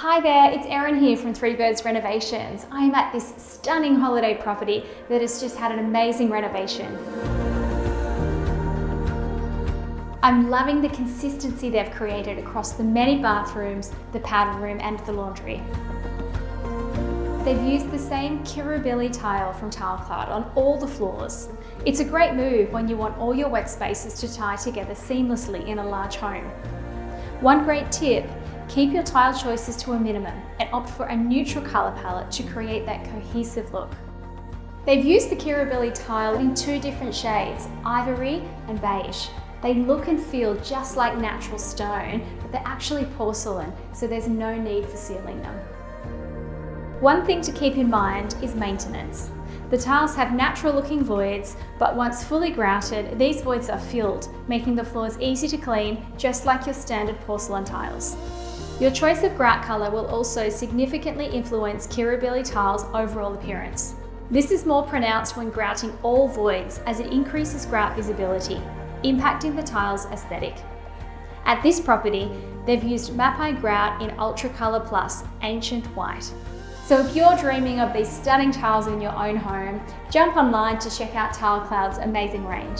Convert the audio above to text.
Hi there, it's Erin here from Three Birds Renovations. I am at this stunning holiday property that has just had an amazing renovation. I'm loving the consistency they've created across the many bathrooms, the powder room and the laundry. They've used the same Kirribilli tile from TileCloud on all the floors. It's a great move when you want all your wet spaces to tie together seamlessly in a large home. One great tip: keep your tile choices to a minimum and opt for a neutral colour palette to create that cohesive look. They've used the Kirribilli tile in two different shades, ivory and beige. They look and feel just like natural stone, but they're actually porcelain, so there's no need for sealing them. One thing to keep in mind is maintenance. The tiles have natural looking voids, but once fully grouted, these voids are filled, making the floors easy to clean, just like your standard porcelain tiles. Your choice of grout colour will also significantly influence Kirribilli tiles' overall appearance. This is more pronounced when grouting all voids, as it increases grout visibility, impacting the tile's aesthetic. At this property, they've used Mapai Grout in Ultra Colour Plus Ancient White. So if you're dreaming of these stunning tiles in your own home, jump online to check out TileCloud's amazing range.